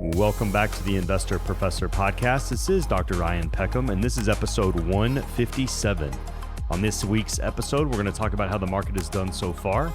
Welcome back to the Investor Professor Podcast. This is Dr. Ryan Peckham, and this is episode 157. On this week's episode, we're going to talk about how the market has done so far,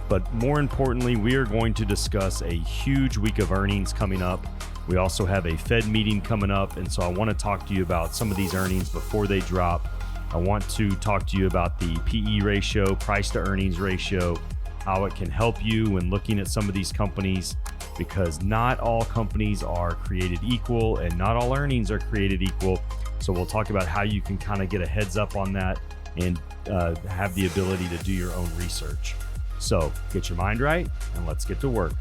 but more importantly, we are going to discuss a huge week of earnings coming up. We also have a Fed meeting coming up, and so I want to talk to you about some of these earnings before they drop. I want to talk to you about the PE ratio, price to earnings ratio, how it can help you when looking at some of these companies, because not all companies are created equal and not all earnings are created equal. So we'll talk about how you can kind of get a heads up on that and have the ability to do your own research. So get your mind right and let's get to work.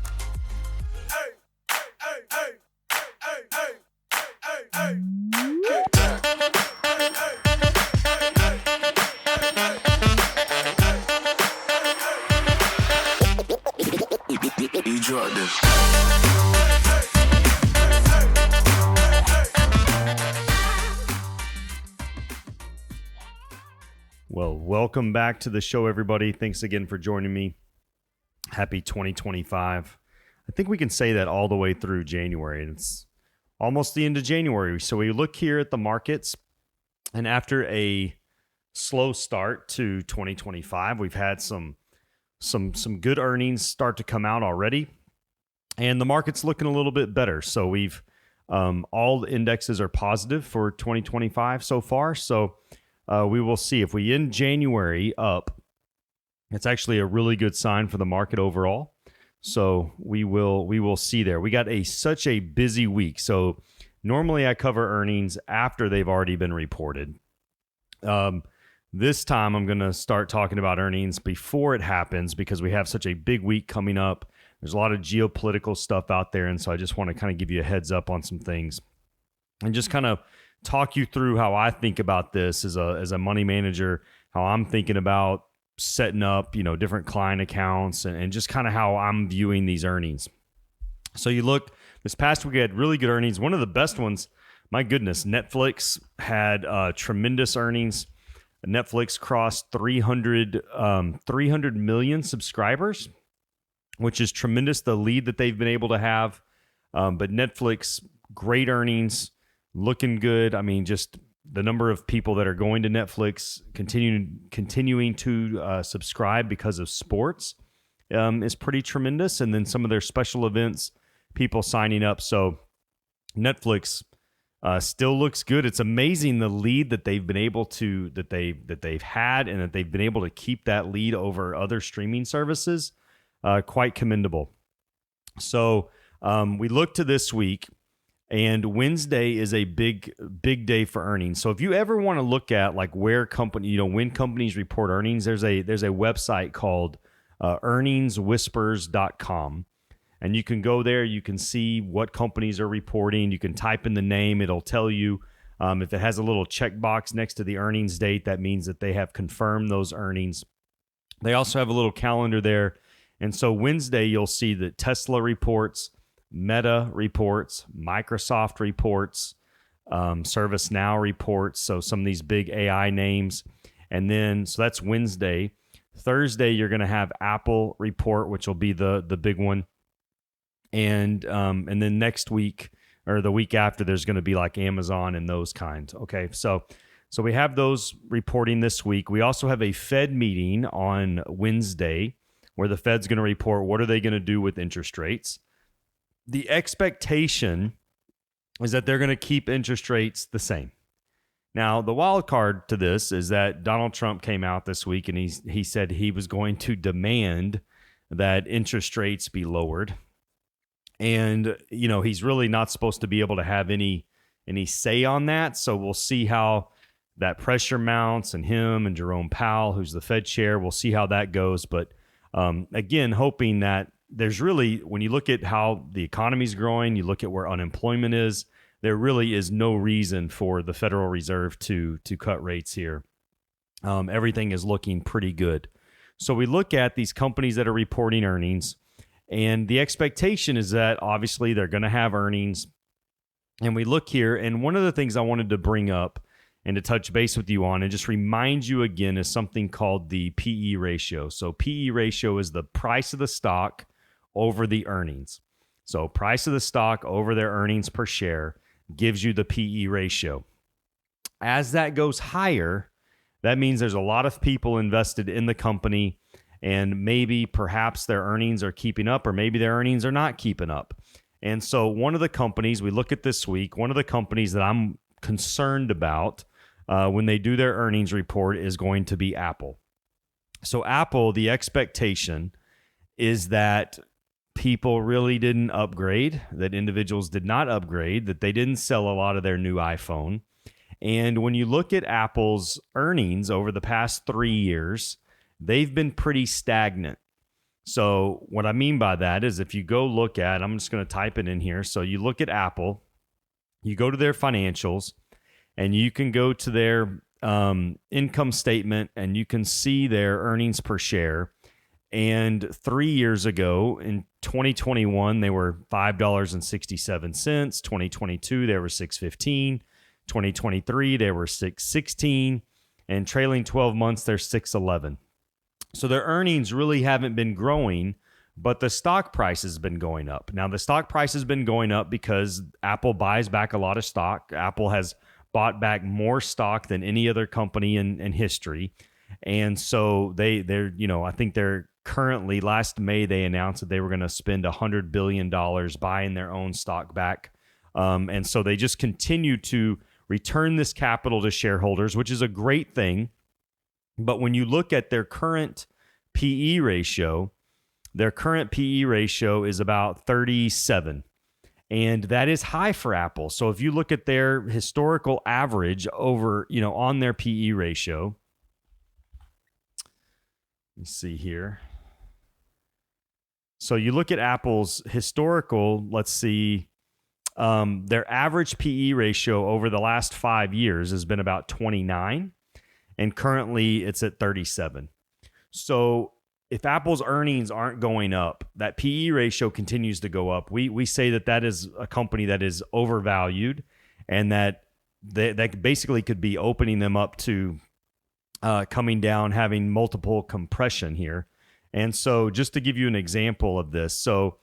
Well, welcome back to the show, everybody. Thanks again for joining me. Happy 2025. I think we can say that all the way through January, and it's almost the end of January. So we look here at the markets, and after a slow start to 2025, we've had some good earnings start to come out already, and the market's looking a little bit better. So we've all the indexes are positive for 2025 so far. So we will see if we end January up. It's actually a really good sign for the market overall. So we will see there. We got such a busy week. So normally I cover earnings after they've already been reported. This time I'm going to start talking about earnings before it happens because we have such a big week coming up. There's a lot of geopolitical stuff out there, and so I just want to kind of give you a heads up on some things and just kind of talk you through how I think about this as a money manager, how I'm thinking about setting up, different client accounts and just kind of how I'm viewing these earnings. So you look, this past week we had really good earnings. One of the best ones, my goodness, Netflix had tremendous earnings. Netflix crossed 300 million subscribers, which is tremendous, the lead that they've been able to have. But Netflix, great earnings, looking good. I mean, just the number of people that are going to Netflix, continuing to subscribe because of sports is pretty tremendous. And then some of their special events, people signing up. So Netflix still looks good. It's amazing the lead that they've been able to that they've had, and that they've been able to keep that lead over other streaming services. Quite commendable. So we look to this week. And Wednesday is a big day for earnings. So if you ever want to look at like where when companies report earnings, there's a website called earningswhispers.com. And you can go there, you can see what companies are reporting. You can type in the name, it'll tell you. If it has a little checkbox next to the earnings date, that means that they have confirmed those earnings. They also have a little calendar there. And so Wednesday, you'll see that Tesla reports, Meta reports, Microsoft reports, ServiceNow reports, so some of these big AI names. And then, so that's Wednesday. Thursday, you're going to have Apple report, which will be the big one. And then next week, or the week after, there's going to be like Amazon and those kinds. Okay, so we have those reporting this week. We also have a Fed meeting on Wednesday where the Fed's going to report what are they going to do with interest rates. The expectation is that they're going to keep interest rates the same. Now, the wild card to this is that Donald Trump came out this week and he said he was going to demand that interest rates be lowered. And, he's really not supposed to be able to have any say on that. So we'll see how that pressure mounts, and him and Jerome Powell, who's the Fed chair, we'll see how that goes. But again, hoping that there's really, when you look at how the economy's growing, you look at where unemployment is, there really is no reason for the Federal Reserve to cut rates here. Everything is looking pretty good. So we look at these companies that are reporting earnings, and the expectation is that obviously they're going to have earnings. And we look here, and one of the things I wanted to bring up and to touch base with you on and just remind you again is something called the PE ratio. So PE ratio is the price of the stock over the earnings. So price of the stock over their earnings per share gives you the PE ratio. As that goes higher, that means there's a lot of people invested in the company, and maybe perhaps their earnings are keeping up, or maybe their earnings are not keeping up. And so one of the companies we look at this week, one of the companies that I'm concerned about when they do their earnings report is going to be Apple. So Apple, the expectation is that people really didn't upgrade, that individuals did not upgrade, that they didn't sell a lot of their new iPhone. And when you look at Apple's earnings over the past 3 years, they've been pretty stagnant. So what I mean by that is if you go look at, I'm just going to type it in here. So you look at Apple, you go to their financials, and you can go to their income statement, and you can see their earnings per share. And 3 years ago, in 2021, they were $5.67. 2022, they were $6.15. 2023, they were $6.16. And trailing 12 months, they're $6.11. So their earnings really haven't been growing, but the stock price has been going up. Now, the stock price has been going up because Apple buys back a lot of stock. Apple has bought back more stock than any other company in history. And so they're, I think they're currently, last May, they announced that they were going to spend $100 billion buying their own stock back. And so they just continue to return this capital to shareholders, which is a great thing. But when you look at their current PE ratio is about 37. And that is high for Apple. So if you look at their historical average over, on their PE ratio, let's see here. So you look at Apple's historical, let's see, their average PE ratio over the last 5 years has been about 29. And currently it's at 37. So if Apple's earnings aren't going up, that PE ratio continues to go up. We say that is a company that is overvalued, and that basically could be opening them up to coming down, having multiple compression here. And so just to give you an example of this, so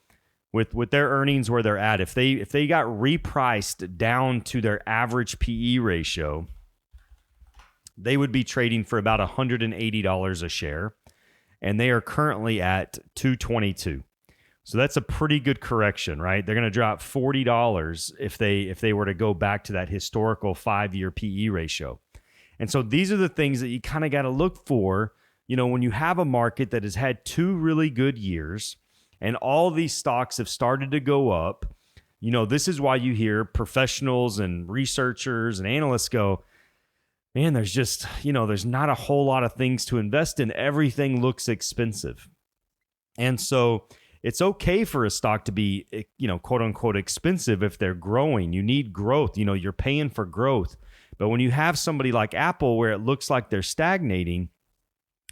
with their earnings where they're at, if they got repriced down to their average PE ratio, they would be trading for about $180 a share, and they are currently at $222. So that's a pretty good correction, right? They're going to drop $40 if they were to go back to that historical 5-year PE ratio. And so these are the things that you kind of got to look for, when you have a market that has had 2 really good years and all these stocks have started to go up. This is why you hear professionals and researchers and analysts go, man, there's just, there's not a whole lot of things to invest in. Everything looks expensive. And so it's okay for a stock to be, quote unquote, expensive if they're growing. You need growth. You're paying for growth. But when you have somebody like Apple where it looks like they're stagnating,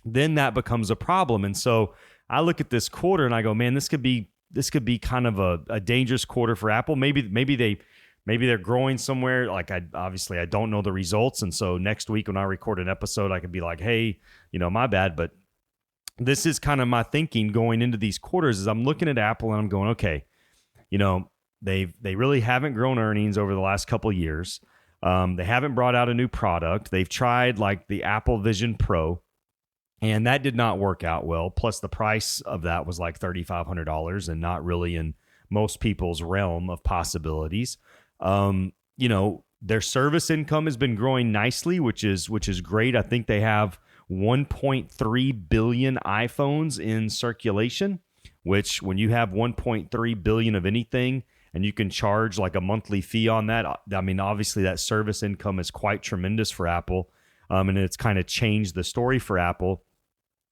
then that becomes a problem. And so I look at this quarter and I go, man, this could be kind of a dangerous quarter for Apple. Maybe they're growing somewhere. Like I don't know the results. And so next week when I record an episode, I could be like, hey, my bad. But this is kind of my thinking going into these quarters is I'm looking at Apple and I'm going, okay, they really haven't grown earnings over the last couple of years. They haven't brought out a new product. They've tried like the Apple Vision Pro, and that did not work out well. Plus the price of that was like $3,500 and not really in most people's realm of possibilities. Their service income has been growing nicely, which is great. I think they have 1.3 billion iPhones in circulation, which when you have 1.3 billion of anything and you can charge like a monthly fee on that, I mean, obviously that service income is quite tremendous for Apple. And it's kind of changed the story for Apple.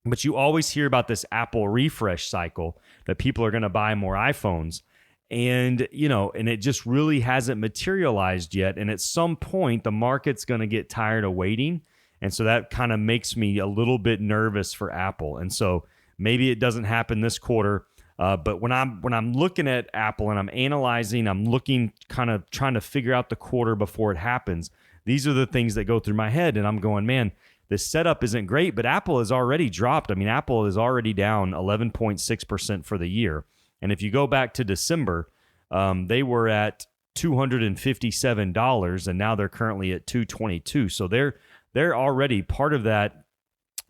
But you always hear about this Apple refresh cycle that people are going to buy more iPhones. And, and it just really hasn't materialized yet. And at some point, the market's going to get tired of waiting. And so that kind of makes me a little bit nervous for Apple. And so maybe it doesn't happen this quarter. But when I'm looking at Apple and I'm analyzing, I'm looking kind of trying to figure out the quarter before it happens. These are the things that go through my head. And I'm going, man, this setup isn't great, but Apple has already dropped. I mean, Apple is already down 11.6% for the year. And if you go back to December, They were at $257, and now they're currently at $222. So they're already part of that.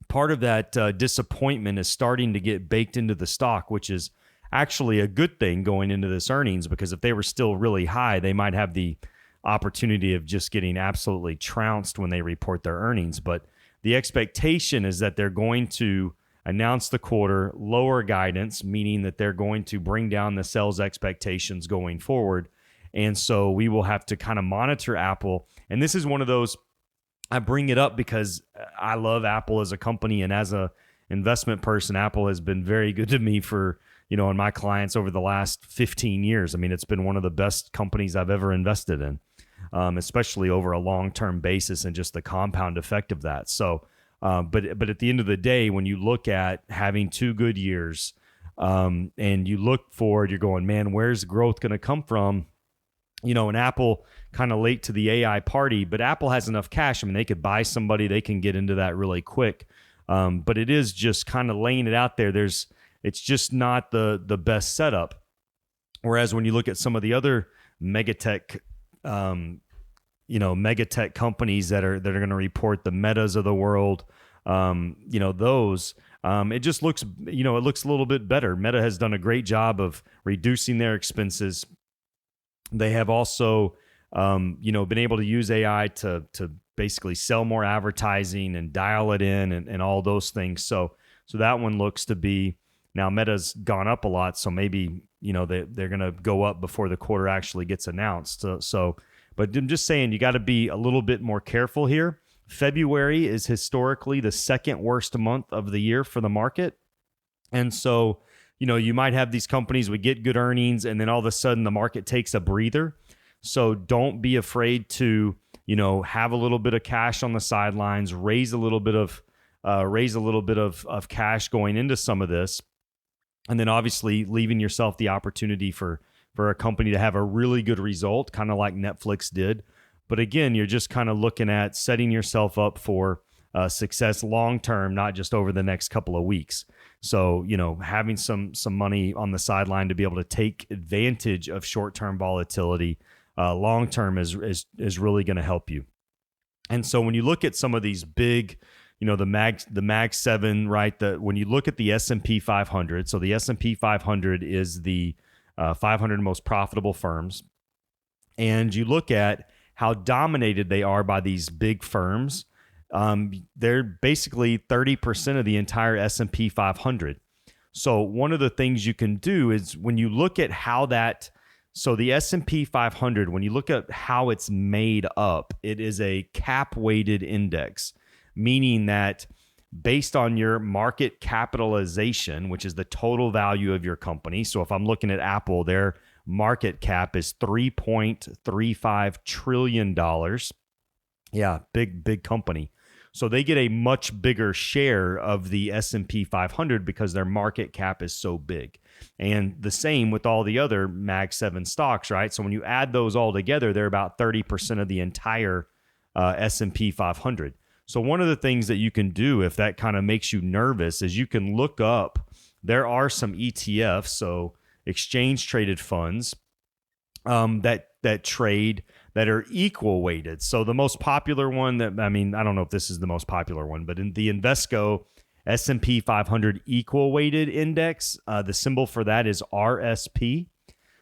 Part of that disappointment is starting to get baked into the stock, which is actually a good thing going into this earnings, because if they were still really high, they might have the opportunity of just getting absolutely trounced when they report their earnings. But the expectation is that they're going to announce the quarter, lower guidance, meaning that they're going to bring down the sales expectations going forward. And so we will have to kind of monitor Apple. And this is one of those, I bring it up because I love Apple as a company, and as a investment person, Apple has been very good to me for, and my clients over the last 15 years. I mean, it's been one of the best companies I've ever invested in, especially over a long-term basis and just the compound effect of that. So, but at the end of the day, when you look at having 2 good years, and you look forward, you're going, man, where's growth going to come from? And Apple kind of late to the AI party, but Apple has enough cash. I mean, they could buy somebody, they can get into that really quick. But it is just kind of laying it out there. It's just not the best setup. Whereas when you look at some of the other megatech, megatech companies that are going to report, the Metas of the world, those, it just looks, it looks a little bit better. Meta has done a great job of reducing their expenses. They have also, been able to use AI to basically sell more advertising and dial it in and all those things. So that one looks to be, now Meta's gone up a lot, so maybe, they're going to go up before the quarter actually gets announced. But I'm just saying, you got to be a little bit more careful here. February is historically the second worst month of the year for the market. And so, you might have these companies, we get good earnings, and then all of a sudden the market takes a breather. So don't be afraid to, have a little bit of cash on the sidelines, raise a little bit of cash going into some of this. And then obviously leaving yourself the opportunity for a company to have a really good result, kind of like Netflix did. But again, you're just kind of looking at setting yourself up for success long-term, not just over the next couple of weeks. So, having some money on the sideline to be able to take advantage of short-term volatility long-term is really going to help you. And so when you look at some of these big, the Mag 7, right? When you look at the S&P 500, so the S&P 500 is the 500 most profitable firms, and you look at how dominated they are by these big firms. They're basically 30% of the entire S&P 500. So one of the things you can do is when you look at how so the S&P 500, when you look at how it's made up, it is a cap-weighted index, meaning that based on your market capitalization, which is the total value of your company. So if I'm looking at Apple, their market cap is $3.35 trillion. Yeah, big company. So they get a much bigger share of the S&P 500 because their market cap is so big. And the same with all the other Mag 7 stocks, right? So when you add those all together, they're about 30% of the entire S&P 500. So one of the things that you can do if that kind of makes you nervous is you can look up, there are some ETFs, so exchange traded funds, that trade that are equal weighted. So the most popular one I don't know if this is the most popular one, but in the Invesco S&P 500 equal weighted index, the symbol for that is RSP.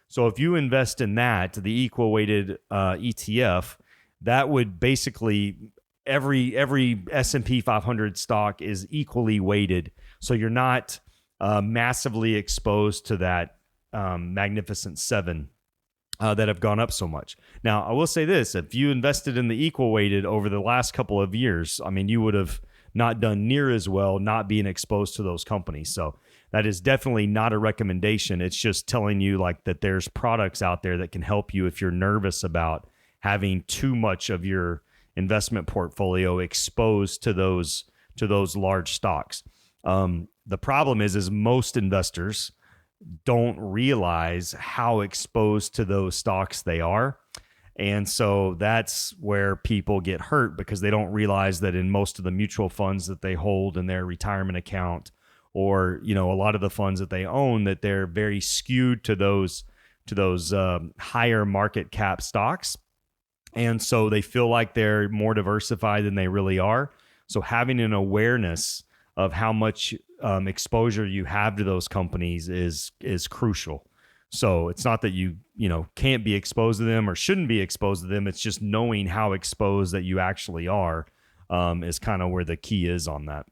So if you invest in that, the equal weighted ETF, that would basically every S&P 500 stock is equally weighted. So you're not massively exposed to that Magnificent Seven that have gone up so much. Now, I will say this, if you invested in the equal weighted over the last couple of years, you would have not done near as well not being exposed to those companies. So that is definitely not a recommendation. It's just telling you that there's products out there that can help you if you're nervous about having too much of your investment portfolio exposed to those large stocks. The problem is most investors don't realize how exposed to those stocks they are. And so that's where people get hurt because they don't realize that in most of the mutual funds that they hold in their retirement account or, a lot of the funds that they own, that they're very skewed to those higher market cap stocks. And so they feel like they're more diversified than they really are. So having an awareness of how much exposure you have to those companies is crucial. So it's not that you can't be exposed to them or shouldn't be exposed to them. It's just knowing how exposed that you actually are is kind of where the key is on that.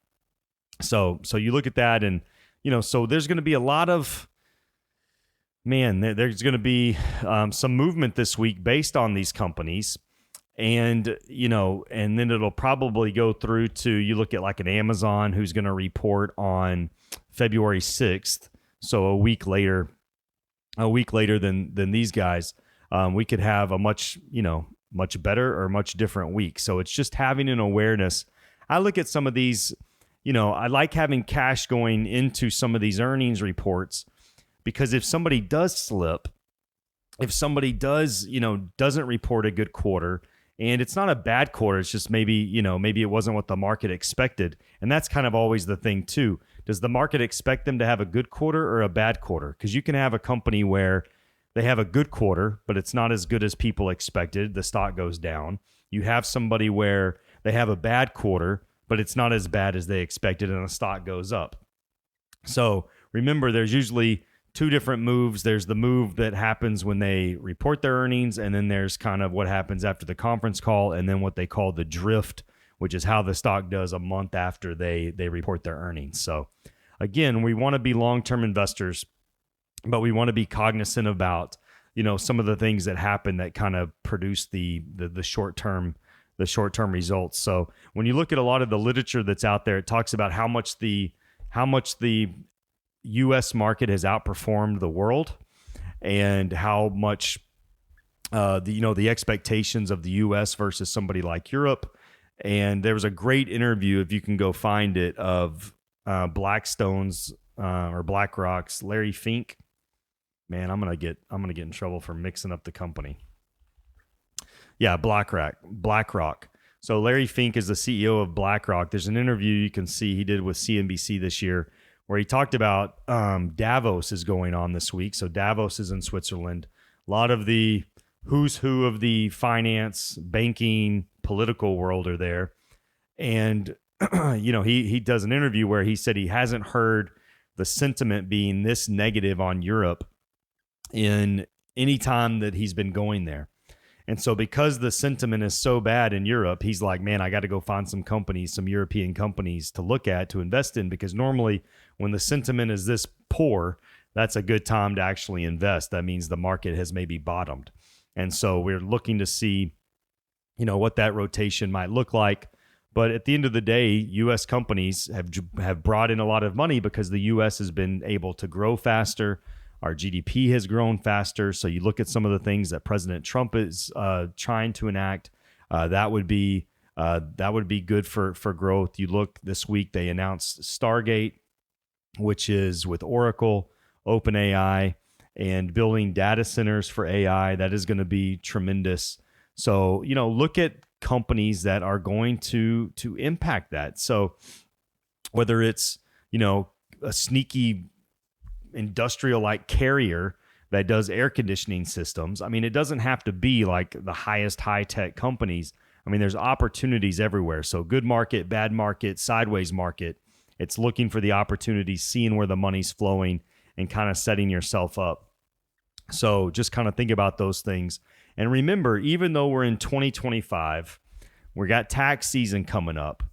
So you look at that, and so there's going to be a lot of there's going to be some movement this week based on these companies. And, and then it'll probably go through to, you look at like an Amazon who's going to report on February 6th. So a week later than these guys, we could have a much better or much different week. So it's just having an awareness. I look at some of these, I like having cash going into some of these earnings reports, because if somebody does slip, if somebody does, doesn't report a good quarter, and it's not a bad quarter, it's just maybe it wasn't what the market expected. And that's kind of always the thing too. Does the market expect them to have a good quarter or a bad quarter? Because you can have a company where they have a good quarter, but it's not as good as people expected. The stock goes down. You have somebody where they have a bad quarter, but it's not as bad as they expected, and the stock goes up. So remember, there's usually two different moves. There's the move that happens when they report their earnings, and then there's kind of what happens after the conference call, and then what they call the drift, which is how the stock does a month after they report their earnings. So again, we want to be long-term investors, but we want to be cognizant about, some of the things that happen that kind of produce the short-term results. So when you look at a lot of the literature that's out there, it talks about how much the U.S. market has outperformed the world, and how much the expectations of the U.S. versus somebody like Europe. And there was a great interview, if you can go find it, of Blackstone's or BlackRock's Larry Fink. Man, I'm gonna get in trouble for mixing up the company. Yeah, BlackRock. So Larry Fink is the CEO of BlackRock. There's an interview you can see he did with CNBC this year, where he talked about Davos is going on this week. So Davos is in Switzerland. A lot of the who's who of the finance, banking, political world are there. And, he does an interview where he said he hasn't heard the sentiment being this negative on Europe in any time that he's been going there. And so because the sentiment is so bad in Europe, he's like, man, I got to go find some European companies to look at, to invest in, because normally when the sentiment is this poor, that's a good time to actually invest. That means the market has maybe bottomed. And so we're looking to see, what that rotation might look like. But at the end of the day, U.S. companies have brought in a lot of money because the U.S. has been able to grow faster. Our GDP has grown faster. So you look at some of the things that President Trump is trying to enact. That would be good for growth. You look this week, they announced Stargate, which is with Oracle, OpenAI, and building data centers for AI. That is going to be tremendous. So look at companies that are going to impact that. So whether it's a sneaky industrial-like carrier that does air conditioning systems. I mean, it doesn't have to be like the highest high-tech companies. I mean, there's opportunities everywhere. So good market, bad market, sideways market. It's looking for the opportunities, seeing where the money's flowing, and kind of setting yourself up. So just kind of think about those things. And remember, even though we're in 2025, we got tax season coming up.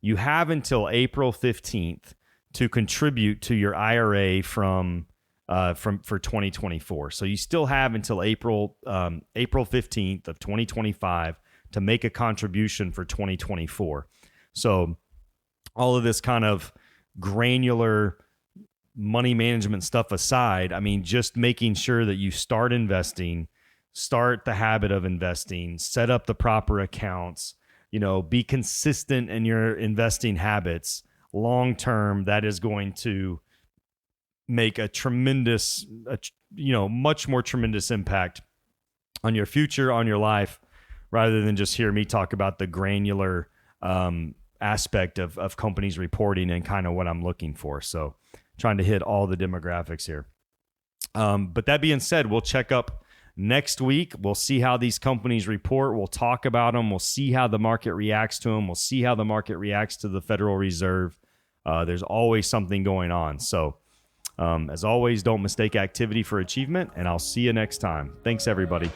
You have until April 15th to contribute to your IRA for 2024. So you still have until April 15th of 2025 to make a contribution for 2024. So all of this kind of granular money management stuff aside, I mean, just making sure that you start investing, start the habit of investing, set up the proper accounts, be consistent in your investing habits. Long term, that is going to make a tremendous, much more tremendous impact on your future, on your life, rather than just hear me talk about the granular aspect of companies reporting and kind of what I'm looking for. So trying to hit all the demographics here. But that being said, we'll check up next week. We'll see how these companies report. We'll talk about them. We'll see how the market reacts to them. We'll see how the market reacts to the Federal Reserve. There's always something going on. So, as always, don't mistake activity for achievement, and I'll see you next time. Thanks, everybody.